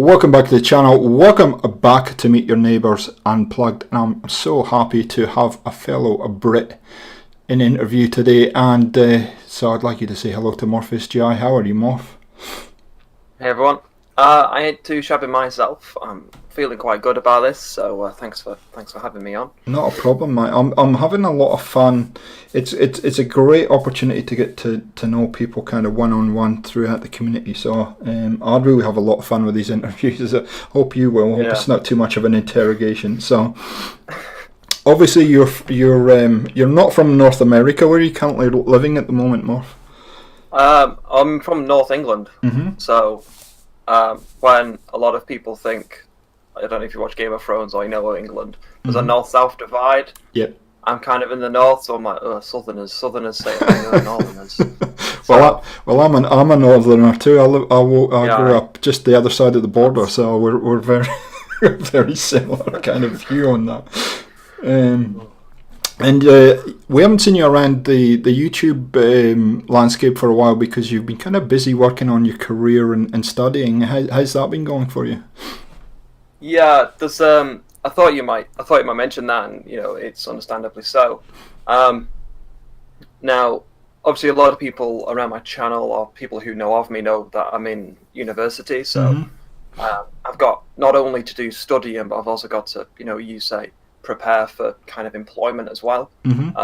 Welcome back to the channel. Welcome back to Meet Your Neighbours Unplugged. And I'm so happy to have a fellow Brit in interview today. And so I'd like you to say hello to Morpheus GI. How are you, Morph? Hey everyone. I had to shab it myself. I'm feeling quite good about this, so thanks for having me on. Not a problem, mate. I'm having a lot of fun. It's a great opportunity to get to know people kind of one-on-one throughout the community. So I'd really have a lot of fun with these interviews. I hope you will. I hope it's not too much of an interrogation. So obviously you're not from North America. Where are you currently living at the moment, Morph? I'm from North England, so when a lot of people think, I don't know if you watch Game of Thrones or you know England, there's a north-south divide. Yep. I'm kind of in the north, so I'm like, Southerners say Northerners. Well, I'm a Northerner too. I grew up just the other side of the border, so we're very very similar kind of view on that. And we haven't seen you around the YouTube landscape for a while because you've been kind of busy working on your career and studying. How's that been going for you? Yeah, there's I thought you might mention that, and it's understandably so. Now, obviously, a lot of people around my channel or people who know of me know that I'm in university, so I've got not only to do studying, but I've also got to, you say, prepare for kind of employment as well,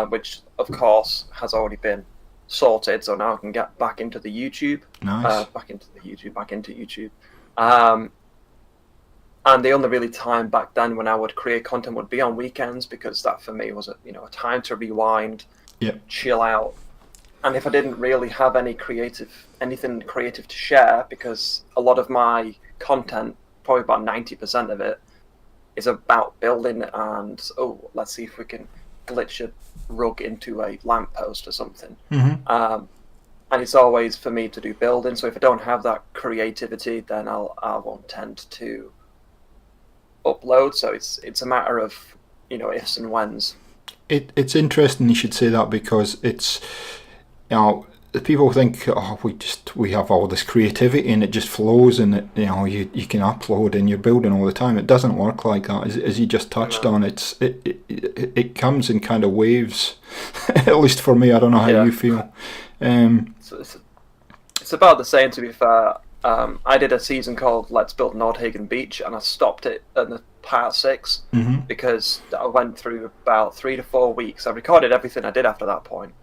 which of course has already been sorted. So now I can get back into the YouTube, back into YouTube. And the only really time back then when I would create content would be on weekends, because that for me was a time to rewind, chill out. And if I didn't really have anything creative to share, because a lot of my content, probably about 90% of it, is about building and let's see if we can glitch a rug into a lamppost or something. And it's always for me to do building. So if I don't have that creativity, then I won't tend to upload. So it's a matter of ifs and whens. It's interesting you should say that, because it's people think we have all this creativity and it just flows and you can upload and you're building all the time. It doesn't work like that, as you just touched on. It comes in kind of waves. At least for me, I don't know how you feel. So it's about the same, to be fair. I did a season called Let's Build Nordhagen Beach, and I stopped it at the part 6 because I went through about 3 to 4 weeks. I recorded everything I did after that point.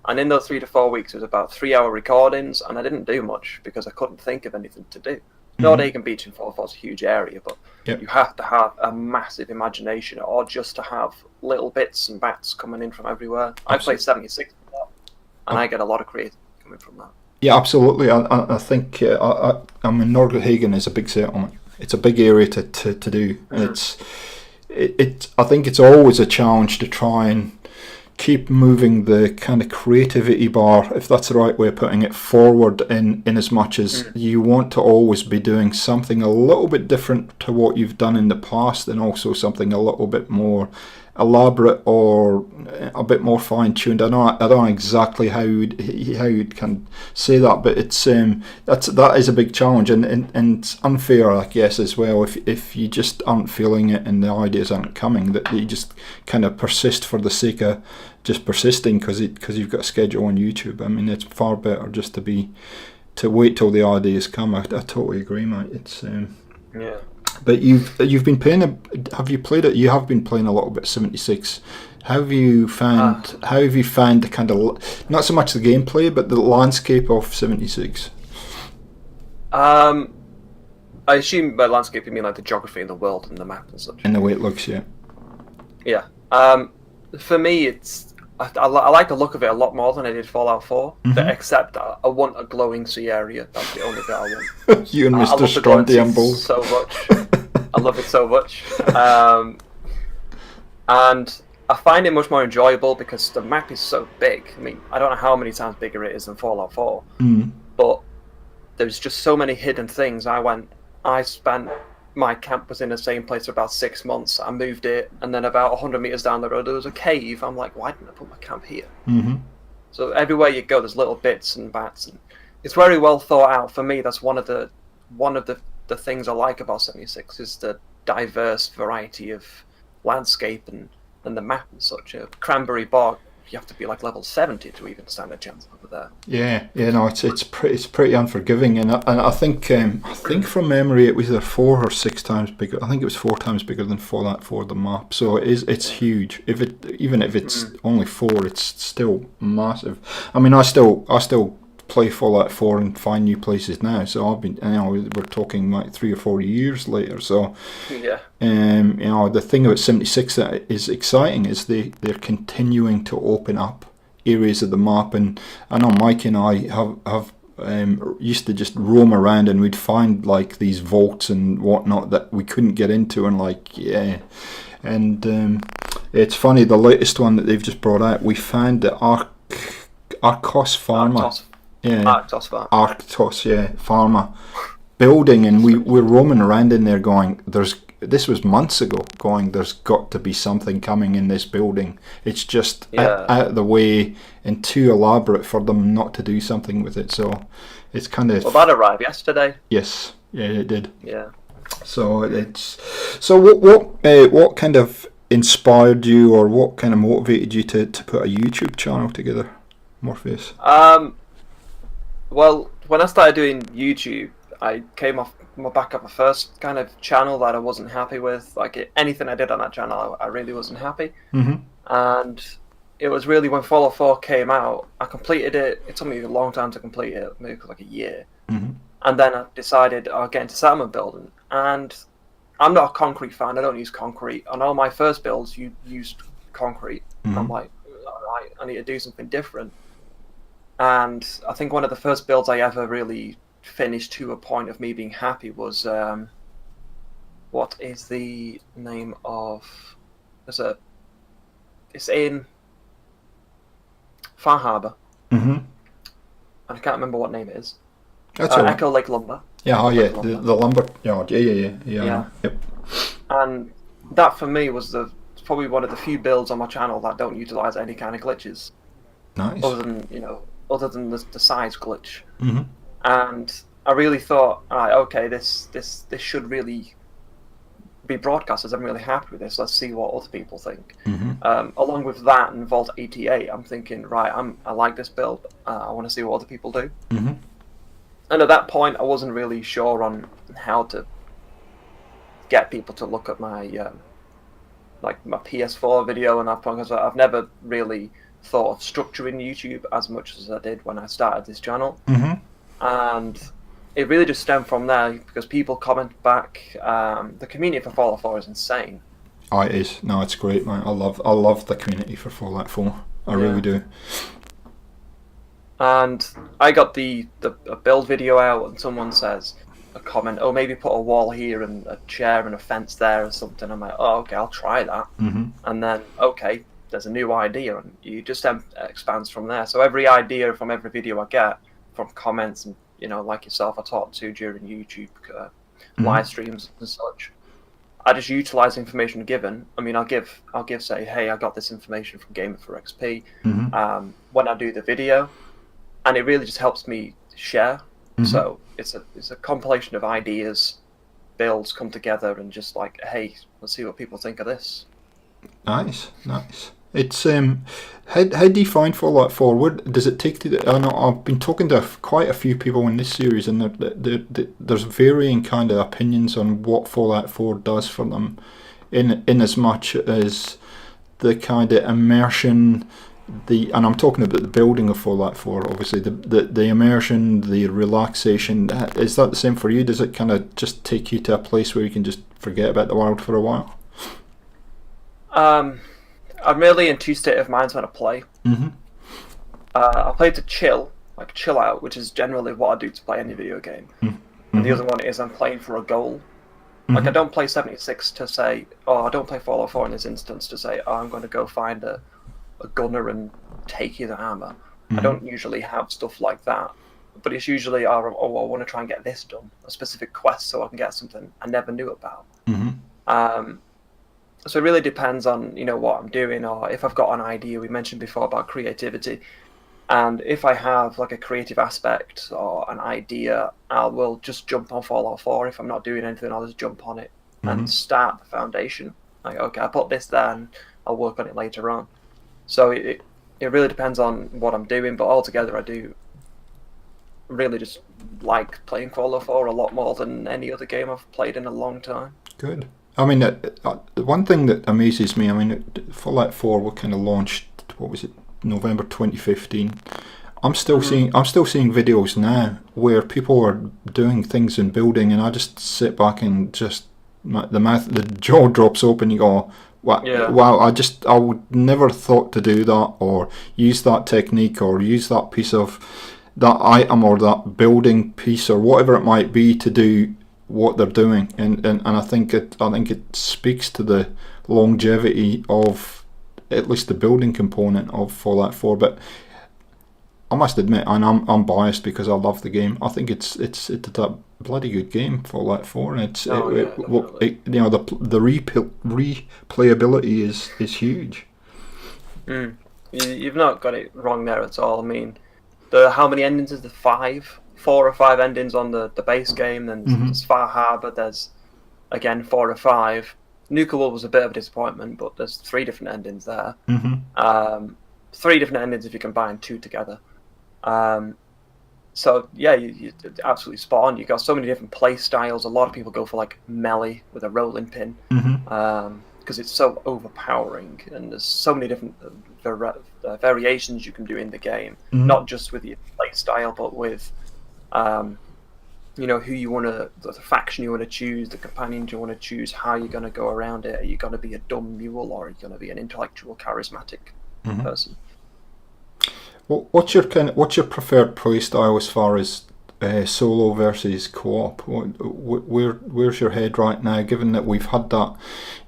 And in those 3 to 4 weeks, it was about 3-hour recordings, and I didn't do much because I couldn't think of anything to do. Nordhagen Beach in Fallout is a huge area, but you have to have a massive imagination, or just to have little bits and bats coming in from everywhere. I play 76 a lot, and I get a lot of creativity coming from that. Yeah, absolutely. I think Nordhagen is a big settlement. It's a big area to do. I think it's always a challenge to try and keep moving the kind of creativity bar, if that's the right way of putting it, forward in as much as you want to always be doing something a little bit different to what you've done in the past, and also something a little bit more elaborate or a bit more fine-tuned. I don't know exactly how you'd can say that, but it's that is a big challenge, and it's unfair, I guess, as well, if you just aren't feeling it and the ideas aren't coming, that you just kind of persist for the sake of just persisting because you've got a schedule on YouTube. I mean, it's far better just to wait till the ideas come. I totally agree, mate. It's But you've been playing have you played it? You have been playing a little bit 76. How have you found the kind of, not so much the gameplay, but the landscape of 76? I assume by landscape you mean like the geography of the world and the map and such. And the way it looks, yeah. For me, I like the look of it a lot more than I did Fallout 4, except I want a glowing sea area. That's the only bit I want. You and Mr. Strontium both. So much. I love it so much. And I find it much more enjoyable because the map is so big. I mean, I don't know how many times bigger it is than Fallout 4, but there's just so many hidden things. I spent my camp was in the same place for about 6 months. I moved it, and then about 100 meters down the road there was a cave. I'm like, why didn't I put my camp here? So everywhere you go, there's little bits and bats, and it's very well thought out. For me, that's one of the the things I like about 76 is the diverse variety of landscape and the map and such. Cranberry Bog, you have to be like level 70 to even stand a chance over there. Yeah, no, it's pretty unforgiving, and I think from memory it was either 4 or 6 times bigger. I think it was 4 times bigger than Fallout 4, the map. So it's huge. Even if it's only 4, it's still massive. I mean, I still play Fallout 4 and find new places now. So I've been, we're talking like 3 or 4 years later. So yeah, the thing about 76 that is exciting is they're continuing to open up areas of the map, and I know Mike and I have used to just roam around, and we'd find like these vaults and whatnot that we couldn't get into, and it's funny, the latest one that they've just brought out, we found the Arctos Pharma. Arctos Pharma. Arctos, Pharma building, and we're roaming around in there going, this was months ago, going, there's got to be something coming in this building. It's just out of the way and too elaborate for them not to do something with it. So it's kind of... Well, that arrived yesterday. Yes, yeah, it did. Yeah. So what kind of inspired you, or what kind of motivated you to put a YouTube channel together, Morpheus? Well, when I started doing YouTube, I came off my back of a first kind of channel that I wasn't happy with. Like anything I did on that channel, I really wasn't happy. Mm-hmm. And it was really when Fallout 4 came out, I completed it. It took me a long time to complete it, maybe like a year. Mm-hmm. And then I decided I'll get into settlement building. And I'm not a concrete fan. I don't use concrete. On all my first builds, you used concrete. Mm-hmm. I'm like, all right, I need to do something different. And I think one of the first builds I ever really finished to a point of me being happy was what is the name of it's in Far Harbour. Mm-hmm. And I can't remember what name it is. That's all right. Echo Lake Lumber. Yeah, the lumber yard. Yeah. Yep. And that for me was probably one of the few builds on my channel that don't utilize any kind of glitches. Nice. Other than the size glitch. Mm-hmm. And I really thought, all right, okay, this should really be broadcast. I'm really happy with this. Let's see what other people think. Mm-hmm. Along with that and Vault 88, I'm thinking, right, I like this build. I want to see what other people do. Mm-hmm. And at that point, I wasn't really sure on how to get people to look at my my PS4 video and that point, because I've never really thought of structuring YouTube as much as I did when I started this channel. Mm-hmm. And it really just stemmed from there, because people comment back. The community for Fallout 4 is insane. Oh, it is. No, it's great, man. I love the community for Fallout 4. I really do. And I got a build video out, and someone says a comment, oh, maybe put a wall here and a chair and a fence there or something. I'm like, oh, okay, I'll try that. Mm-hmm. And then, okay, there's a new idea, and you just expands from there. So every idea from every video I get, from comments and, like yourself, I talk to during YouTube live streams and such, I just utilize information given. I mean, I'll give say, hey, I got this information from Gamer for XP. Mm-hmm. When I do the video, and it really just helps me share. Mm-hmm. So it's a compilation of ideas, builds come together, and just like, hey, let's see what people think of this. Nice. It's how do you find Fallout 4? What does it take to? I know I've been talking to quite a few people in this series, and there's varying kind of opinions on what Fallout 4 does for them, in as much as the kind of immersion, and I'm talking about the building of Fallout 4. Obviously, the immersion, the relaxation. Is that the same for you? Does it kind of just take you to a place where you can just forget about the world for a while? I'm really in two state of minds when I play. Mm-hmm. I play to chill out, which is generally what I do to play any video game. Mm-hmm. And the other one is I'm playing for a goal. Mm-hmm. Like, I don't play 76 to say, I don't play Fallout 4 in this instance to say, I'm going to go find a gunner and take his armor. Mm-hmm. I don't usually have stuff like that. But it's usually, I want to try and get this done, a specific quest, so I can get something I never knew about. Mm-hmm. So it really depends on what I'm doing, or if I've got an idea. We mentioned before about creativity. And if I have like a creative aspect or an idea, I will just jump on Fallout 4. If I'm not doing anything, I'll just jump on it and start the foundation. Like, okay, I put this there and I'll work on it later on. So it really depends on what I'm doing, but altogether I do really just like playing Fallout 4 a lot more than any other game I've played in a long time. Good. I mean, the one thing that amazes me, I mean, Fallout 4 were kind of launched, what was it, November 2015. I'm still seeing videos now where people are doing things in building, and I just sit back and just the jaw drops open. You go, wow! Yeah. Wow! I would never thought to do that or use that technique or use that piece of that item or that building piece or whatever it might be to do what they're doing, and I think it speaks to the longevity of at least the building component of Fallout 4. But I must admit, and I'm biased because I love the game. I think it's a bloody good game, Fallout 4, and the replayability is huge. You've not got it wrong there at all. I mean, how many endings is the 4 or 5 endings on the base game? Then there's Far Harbor. There's again 4 or 5. Nuclear War was a bit of a disappointment, but there's 3 different endings there. 3 different endings if you combine 2 together. So yeah, you absolutely spot on. You got so many different play styles. A lot of people go for like melee with a rolling pin because it's so overpowering, and there's so many different variations you can do in the game. Not just with your play style, but with who you want to, the faction you want to choose, the companions you want to choose, how you're going to go around it. Are you going to be a dumb mule, or are you going to be an intellectual, charismatic person? Well, what's your preferred play style as far as solo versus co-op? Where's your head right now? Given that we've had that,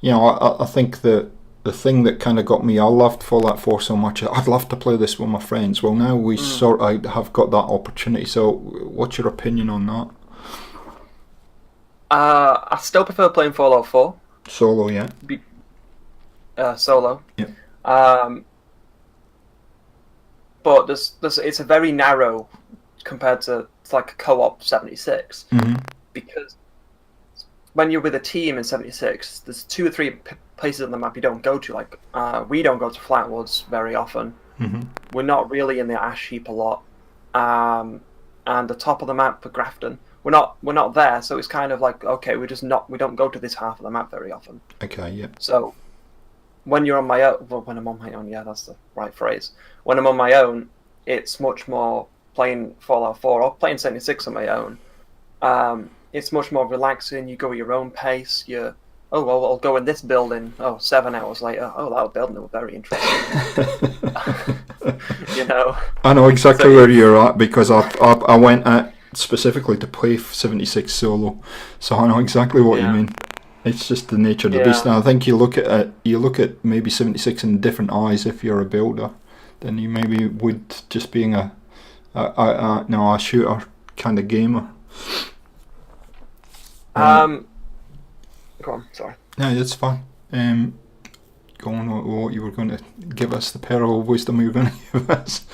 I think the thing that kind of got me, I loved Fallout 4 so much. I'd love to play this with my friends. Well, now we sort of have got that opportunity. So, what's your opinion on that? I still prefer playing Fallout 4. Solo, yeah. Solo. Yeah. But it's a very narrow compared to like co-op 76 because when you're with a team in 76, there's 2 or 3 places on the map you don't go to. Like we don't go to Flatwoods very often. We're not really in the ash heap a lot, and the top of the map for Grafton, we're not there. So it's kind of like, okay, we don't go to this half of the map very often. Okay, yeah. So when you're on my own, when I'm on my own, yeah, that's the right phrase. When I'm on my own, it's much more playing Fallout 4 or playing 76 on my own. It's much more relaxing. You go at your own pace. I'll go in this building. 7 hours later, that building was very interesting. I know exactly where you're at because I went at specifically to play 76 solo, so I know exactly what you mean. It's just the nature of the beast. And I think you look at maybe 76 in different eyes if you're a builder than you maybe would just being a shooter kind of gamer. Go on, sorry. No, that's fine. Go on with what you were going to give us, the pearl of wisdom you were going to give us.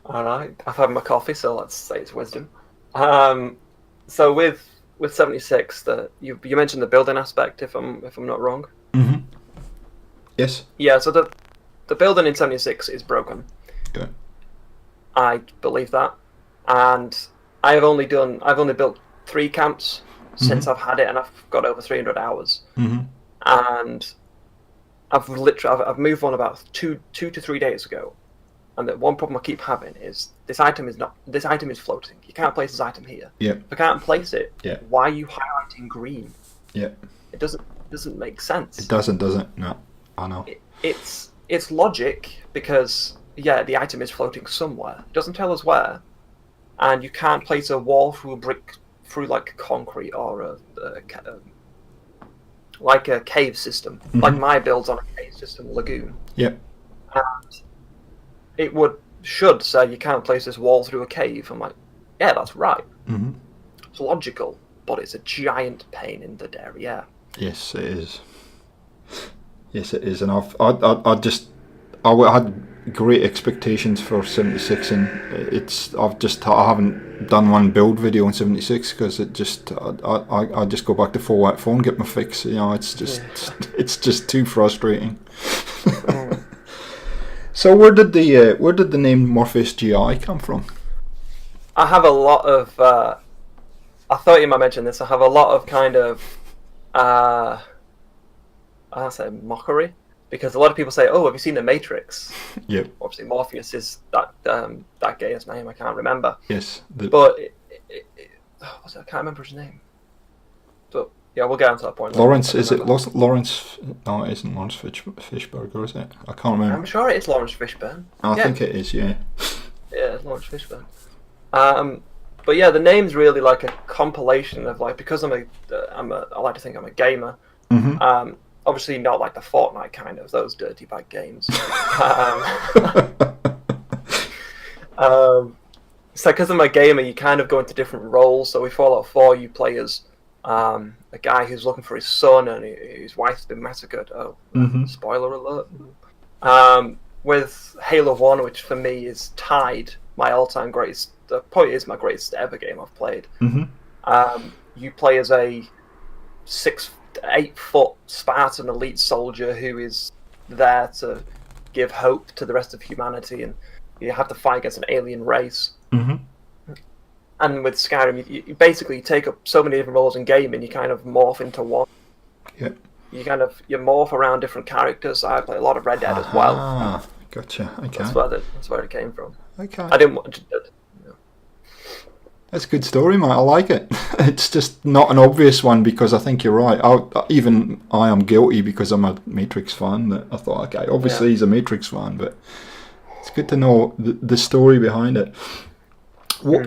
All right, I've had my coffee, so let's say it's wisdom. So with 76, you mentioned the building aspect, if I'm not wrong. Yes. Yeah. So the building in 76 is broken. Okay. I believe that, and I've only built 3 camps since I've had it, and I've got over 300 hours. And I've moved on about two to 3 days ago, and the one problem I keep having is this item is floating. You can't place this item here. Yeah. If I can't place it, why are you highlighting green? Yeah. It doesn't make sense. It doesn't, does it? No, I know. It's logic because the item is floating somewhere. It doesn't tell us where, and you can't place a wall through a brick through like concrete or like a cave system. Like my build's on a cave system lagoon. Yep. And it should say you can't place this wall through a cave. I'm like, yeah, that's right. It's logical, but it's a giant pain in the derriere. Yes, it is. Yes, it is. And I had great expectations for 76, and I haven't done one build video on 76 because I just go back to 4x4 and get my fix. It's just too frustrating. So where did the name Morpheus GI come from? I have a lot of. I thought you might mention this. I have a lot of kind of. I say mockery. Because a lot of people say, "Oh, have you seen The Matrix?" Yep. Obviously, Morpheus is that guy's name. I can't remember. Yes. But I can't remember his name. But yeah, we'll get on to that point. Lawrence, is it Lawrence? No, it isn't Lawrence Fishburne, is it? I can't remember. I'm sure it is Lawrence Fishburne. I think it is. Yeah. Yeah, it's Lawrence Fishburne. But yeah, the name's really like a compilation of like, because I like to think I'm a gamer. Mm-hmm. Obviously not like the Fortnite kind of, those dirty bag games. So because I'm a gamer, you kind of go into different roles. So with Fallout 4, you play as a guy who's looking for his son and his wife's been massacred. Oh, spoiler alert. With Halo 1, which for me is tied my all-time greatest, probably is my greatest ever game I've played. Mm-hmm. You play as a 8-foot Spartan elite soldier who is there to give hope to the rest of humanity, and you have to fight against an alien race. Mm-hmm. And with Skyrim, you basically take up so many different roles in gaming, you kind of morph into one. Yep. You morph around different characters. I play a lot of Red Dead as well. Ah, gotcha. Okay. That's where it came from. Okay. I didn't want to. That's a good story, mate. I like it. It's just not an obvious one, because I think you're right. I am guilty because I'm a Matrix fan. That I thought, okay, obviously he's a Matrix fan, but it's good to know the story behind it.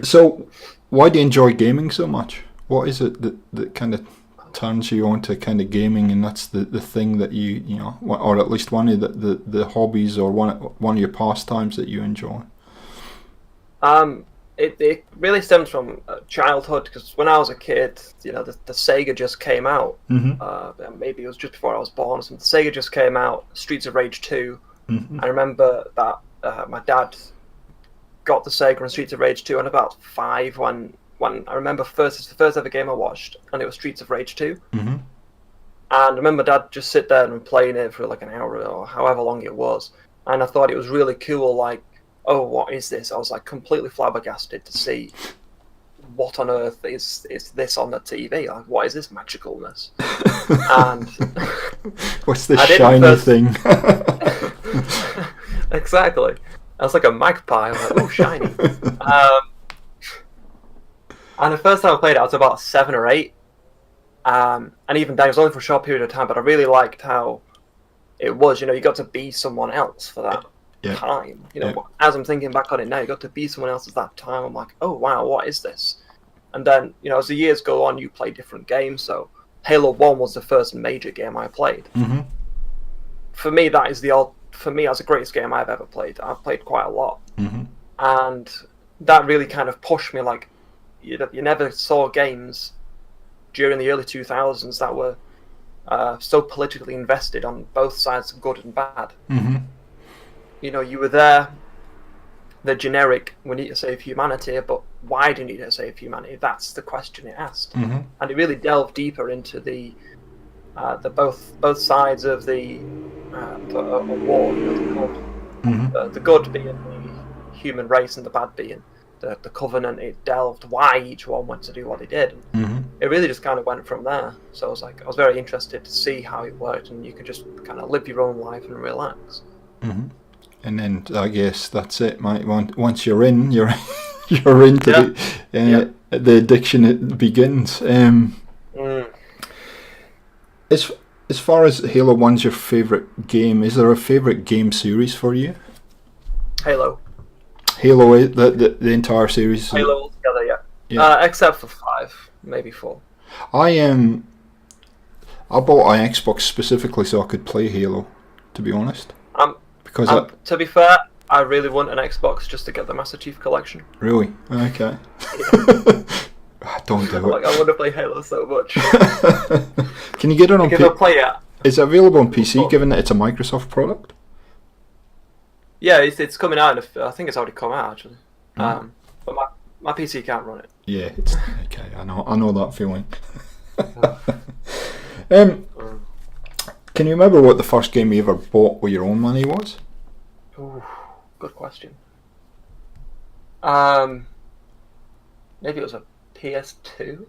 So, why do you enjoy gaming so much? What is it that kind of turns you on to kind of gaming, and that's the thing that you know, or at least one of the hobbies or one of your pastimes that you enjoy? It really stems from childhood, because when I was a kid, the Sega just came out. Mm-hmm. Maybe it was just before I was born or something. The Sega just came out, Streets of Rage 2. Mm-hmm. I remember that my dad got the Sega and Streets of Rage 2 on about 5 when I remember it's the first ever game I watched, and it was Streets of Rage 2. Mm-hmm. And I remember Dad just sit there and playing it for like an hour or however long it was. And I thought it was really cool, like, oh, what is this? I was like completely flabbergasted to see what on earth is this on the TV? Like, what is this magicalness? And what's this shiny thing? Exactly. I was like a magpie. I was like, oh, shiny. And the first time I played it, I was about 7 or 8. And even then, it was only for a short period of time, but I really liked how it was. You got to be someone else for that time. As I'm thinking back on it now, you got to be someone else at that time. I'm like, oh, wow, what is this? And then, as the years go on, you play different games. So Halo 1 was the first major game I played. Mm-hmm. For me, that's the greatest game I've ever played. I've played quite a lot. Mm-hmm. And that really kind of pushed me, like, you never saw games during the early 2000s that were so politically invested on both sides, good and bad. Mm-hmm. You were there, the generic, we need to save humanity, but why do you need to save humanity? That's the question it asked. Mm-hmm. And it really delved deeper into the both sides of the war, the good being the human race and the bad being the Covenant. It delved why each one went to do what they did. Mm-hmm. It really just kind of went from there. So I was very interested to see how it worked, and you could just kind of live your own life and relax. Mm-hmm. And then I guess that's it, mate. Once you're in, you're into the addiction. It begins. As far as Halo 1's your favourite game, is there a favourite game series for you? Halo, the entire series. Halo altogether, yeah. Except for 5, maybe 4. I bought an Xbox specifically so I could play Halo, to be honest. To be fair, I really want an Xbox just to get the Master Chief Collection. Really? Okay. Don't do it. Like, I want to play Halo so much. Can you get it on PC? I'll play it. Is it available on PC, given that it's a Microsoft product? Yeah, it's coming out. I think it's already come out actually. But my PC can't run it. Yeah, it's okay. I know that feeling. Can you remember what the first game you ever bought with your own money was? Ooh, good question. Maybe it was a PS2.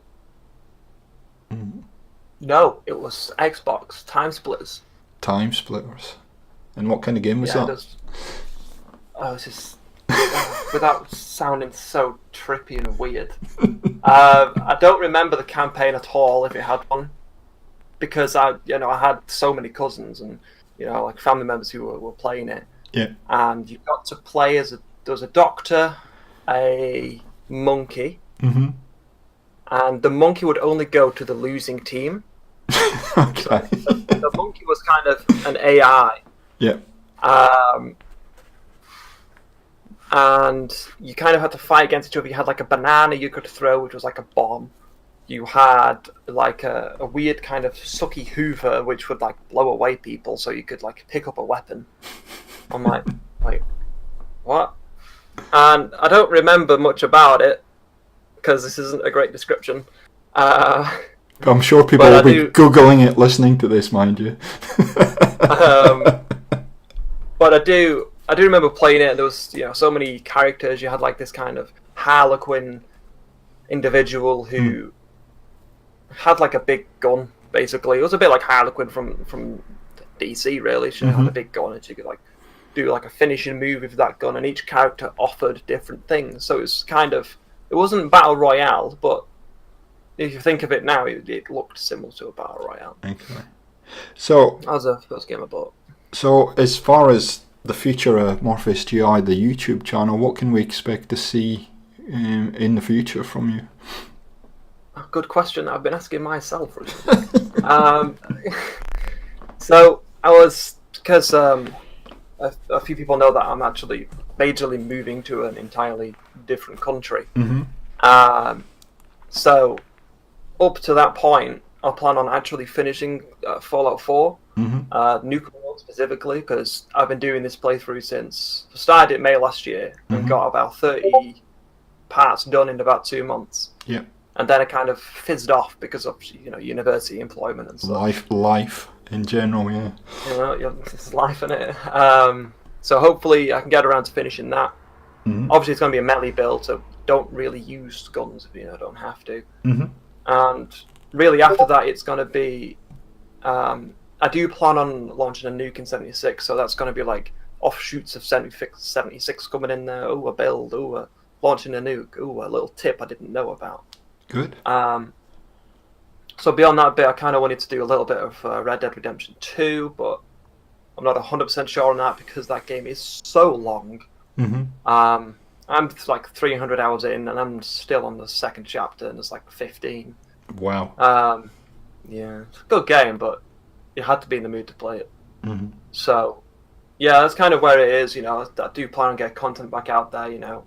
No, it was Xbox Timesplitters. Timesplitters. And what kind of game was that? It's just without sounding so trippy and weird. I don't remember the campaign at all, if it had one, because I had so many cousins and like family members who were playing it. Yeah. And you got to play there was a doctor, a monkey, and the monkey would only go to the losing team. Okay. So the monkey was kind of an AI. Yeah. And you kind of had to fight against each other. You had like a banana you could throw, which was like a bomb. You had like a weird kind of sucky hoover, which would like blow away people, so you could like pick up a weapon. I'm like, what? And I don't remember much about it, because this isn't a great description. I'm sure people will be Googling it listening to this, mind you. But I do remember playing it, and there was so many characters. You had like this kind of Harlequin individual who had like a big gun, basically. It was a bit like Harlequin from DC, really. She had a big gun, and she could like do like a finishing move with that gun, and each character offered different things. So it wasn't Battle Royale, but if you think of it now, it looked similar to a Battle Royale. Okay. So that was the first game I bought. So as far as the future of Morpheus GI, the YouTube channel, what can we expect to see in the future from you? Good question. I've been asking myself recently. So I was, because a few people know that I'm actually majorly moving to an entirely different country. So up to that point, I plan on actually finishing Fallout 4, Nuclear World specifically, because I've been doing this playthrough since I started it May last year and got about 30 parts done in about 2 months. Yeah. And then it kind of fizzed off because of university employment and stuff. Life in general, yeah. It's life in it. So hopefully I can get around to finishing that. Obviously it's going to be a melee build, so don't really use guns if you don't have to. And really after that it's going to be I do plan on launching a nuke in 76, so that's going to be like offshoots of 76 coming in there. A build, launching a nuke, a little tip I didn't know about. Good. So beyond that bit, I kind of wanted to do a little bit of Red Dead Redemption 2, but I'm not 100% sure on that because that game is so long. I'm like 300 hours in, and I'm still on the second chapter, and there's like 15. Wow. Yeah, it's a good game, but you had to be in the mood to play it. So, yeah, that's kind of where it is. I do plan on getting content back out there.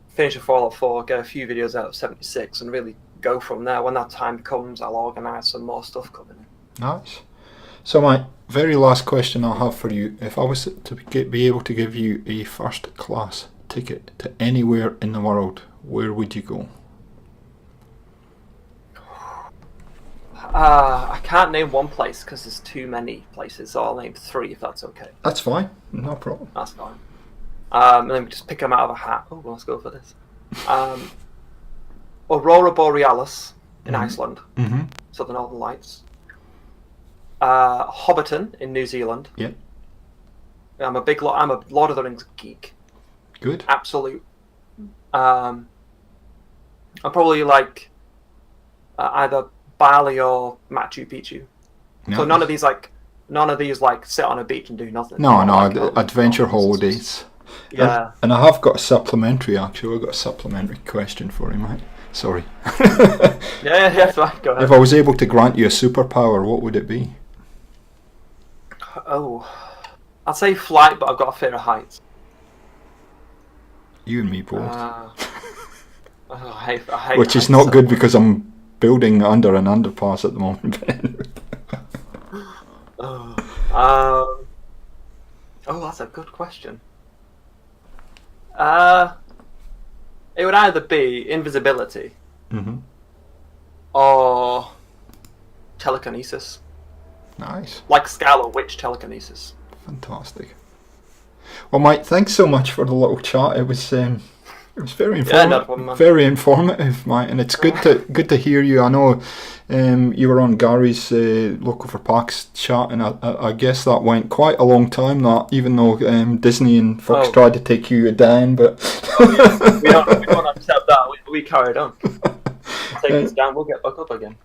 Finish a Fallout 4, get a few videos out of 76, and really go from there. When that time comes, I'll organise some more stuff coming in. Nice. So my very last question I'll have for you: if I was to be able to give you a first class ticket to anywhere in the world, where would you go? I can't name one place because there's too many places, so I'll name 3 if that's okay. That's fine, no problem. That's fine. And then we just pick them out of a hat. Oh, let's go for this. Aurora Borealis in Iceland, so the Northern Lights. Hobbiton in New Zealand. Yeah. I'm a Lord of the Rings geek. Good. Absolute. I'm probably like either Bali or Machu Picchu. Nice. So none of these sit on a beach and do nothing. No, adventure holidays. Yeah. And I have got a supplementary, actually. I've got a supplementary question for you, mate. Sorry. yeah, fine. Go ahead. If I was able to grant you a superpower, what would it be? Oh, I'd say flight, but I've got a fear of heights. You and me both. I hate Which is not good because I'm building under an underpass at the moment. Oh, that's a good question. It would either be invisibility Mm-hmm. or telekinesis. Nice. Like Scarlet Witch telekinesis. Fantastic. Well, Mike, thanks so much for the little chat. It was very informative. Yeah, no problem, man. Very informative, Mike, and it's good to hear you. I know you were on Gary's Local for PAX chat, and I guess that went quite a long time. That even though Disney and Fox tried to take you down, but we don't accept that. We carried on. Take us down. We'll get back up again.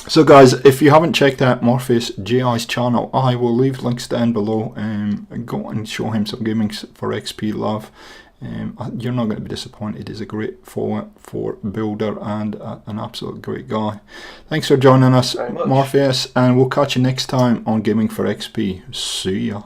So guys, if you haven't checked out Morpheus GI's channel, I will leave links down below. Go and show him some Gaming for XP love. You're not going to be disappointed. He's a great for builder and an absolute great guy. Thanks for joining us, Morpheus, and we'll catch you next time on Gaming for XP. See ya.